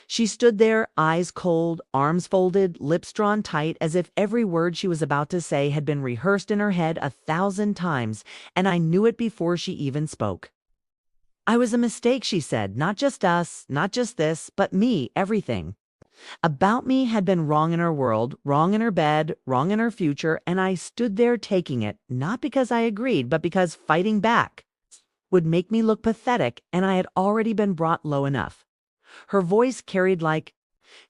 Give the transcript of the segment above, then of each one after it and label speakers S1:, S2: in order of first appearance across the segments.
S1: She stood there, eyes cold, arms folded, lips drawn tight, as if every word she was about to say had been rehearsed in her head 1,000 times, and I knew it before she even spoke. "I was a mistake," she said. "Not just us, not just this, but me, everything about me had been wrong in her world, wrong in her bed, wrong in her future, and I stood there taking it, not because I agreed, but because fighting back would make me look pathetic, and I had already been brought low enough." Her voice carried like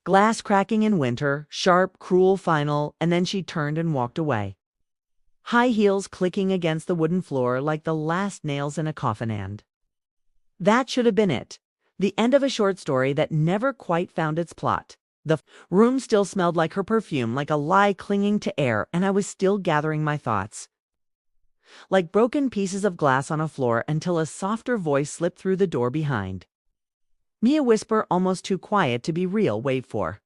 S1: glass cracking in winter, sharp, cruel, final, and then she turned and walked away. High heels clicking against the wooden floor like the last nails in a coffin end. That should have been it. The end of a short story that never quite found its plot. The room still smelled like her perfume, like a lie clinging to air, and I was still gathering my thoughts, like broken pieces of glass on a floor, until a softer voice slipped through the door behind me, a whisper almost too quiet to be real. "Wait for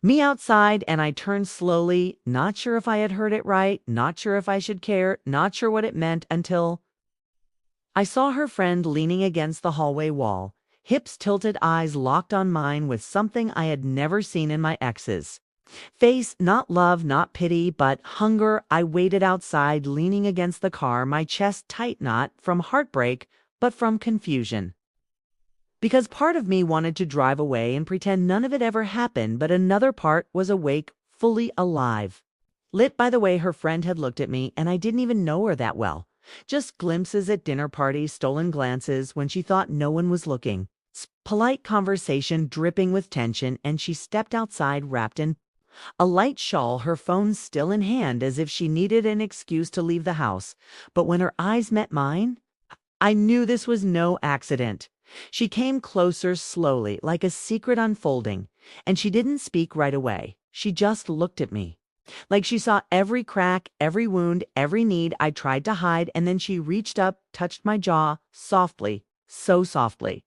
S1: me outside," and I turned slowly, not sure if I had heard it right, not sure if I should care, not sure what it meant, until I saw her friend leaning against the hallway wall, hips tilted, eyes locked on mine with something I had never seen in my ex's face. Not love, not pity, but hunger. I waited outside, leaning against the car, my chest tight, not from heartbreak, but from confusion. Because part of me wanted to drive away and pretend none of it ever happened, but another part was awake, fully alive. Lit by the way her friend had looked at me, and I didn't even know her that well. Just glimpses at dinner parties, stolen glances when she thought no one was looking. Polite conversation dripping with tension, and she stepped outside wrapped in a light shawl, her phone still in hand, as if she needed an excuse to leave the house. But when her eyes met mine, I knew this was no accident. She came closer slowly, like a secret unfolding, and she didn't speak right away. She just looked at me, like she saw every crack, every wound, every need I tried to hide, and then she reached up, touched my jaw, softly, so softly.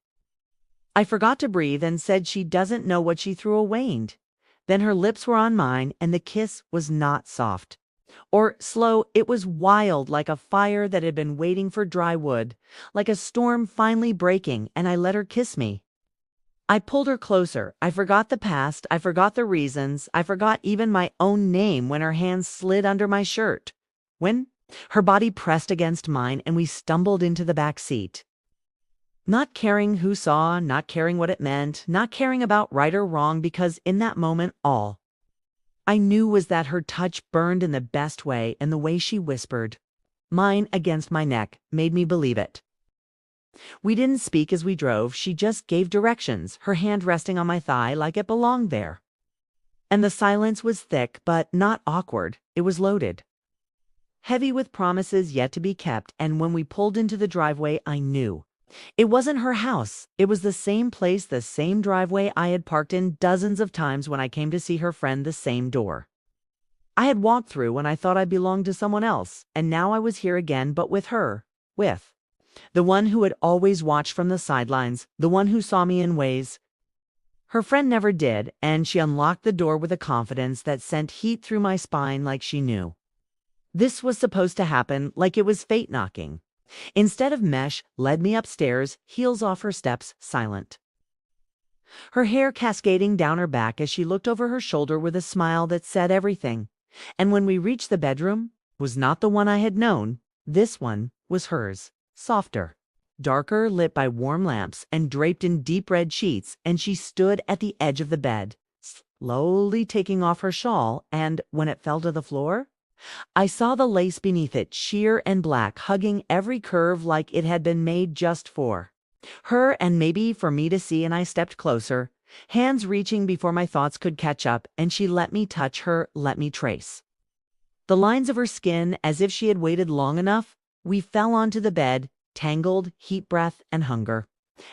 S1: I forgot to breathe and said she doesn't know what she threw away. Then her lips were on mine, and the kiss was not soft or slow. It was wild, like a fire that had been waiting for dry wood, like a storm finally breaking, and I let her kiss me. I pulled her closer. I forgot the past. I forgot the reasons. I forgot even my own name when her hands slid under my shirt, when her body pressed against mine, and we stumbled into the back seat. Not caring who saw, not caring what it meant, not caring about right or wrong, because in that moment all I knew was that her touch burned in the best way, and the way she whispered, "mine against my neck," made me believe it. We didn't speak as we drove. She just gave directions, her hand resting on my thigh like it belonged there. And the silence was thick, but not awkward. It was loaded, heavy with promises yet to be kept, and when we pulled into the driveway, I knew it wasn't her house. It was the same place, the same driveway I had parked in dozens of times when I came to see her friend, the same door I had walked through when I thought I belonged to someone else, and now I was here again, but with her, with the one who had always watched from the sidelines, the one who saw me in ways her friend never did, and she unlocked the door with a confidence that sent heat through my spine, like she knew this was supposed to happen, like it was fate knocking. Instead of mesh, led me upstairs, heels off her steps, silent, her hair cascading down her back as she looked over her shoulder with a smile that said everything. And when we reached the bedroom, was not the one I had known. This one was hers, softer, darker, lit by warm lamps, and draped in deep red sheets, and she stood at the edge of the bed, slowly taking off her shawl, and when it fell to the floor, I saw the lace beneath it, sheer and black, hugging every curve like it had been made just for her and maybe for me to see, and I stepped closer, hands reaching before my thoughts could catch up, and she let me touch her, let me trace the lines of her skin as if she had waited long enough. We fell onto the bed, tangled, heat breath, and hunger.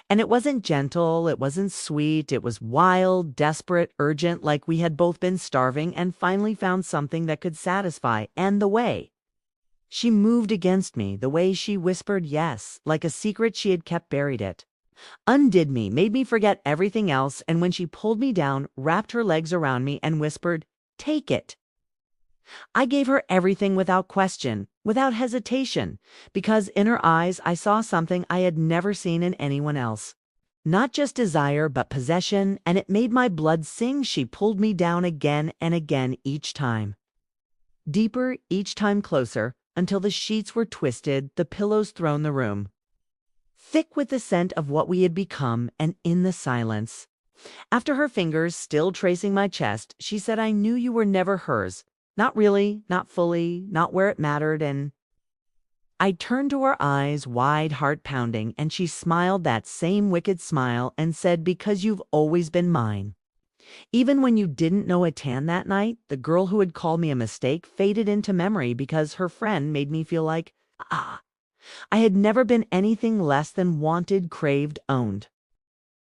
S1: And it wasn't gentle, it wasn't sweet, it was wild, desperate, urgent, like we had both been starving and finally found something that could satisfy. And the way she moved against me, the way she whispered yes, like a secret she had kept buried, it undid me, made me forget everything else, and when she pulled me down, wrapped her legs around me, and whispered, "Take it," I gave her everything without question, without hesitation, because in her eyes I saw something I had never seen in anyone else. Not just desire, but possession, and it made my blood sing. She pulled me down again and again each time. Deeper, each time closer, until the sheets were twisted, the pillows thrown the room. Thick with the scent of what we had become, and in the silence. After her fingers still tracing my chest, she said, "I knew you were never hers. Not really, not fully, not where it mattered," and I turned to her eyes, wide, heart pounding, and she smiled that same wicked smile and said, "Because you've always been mine." Even when you didn't know a tan that night, the girl who had called me a mistake faded into memory because her friend made me feel like, I had never been anything less than wanted, craved, owned.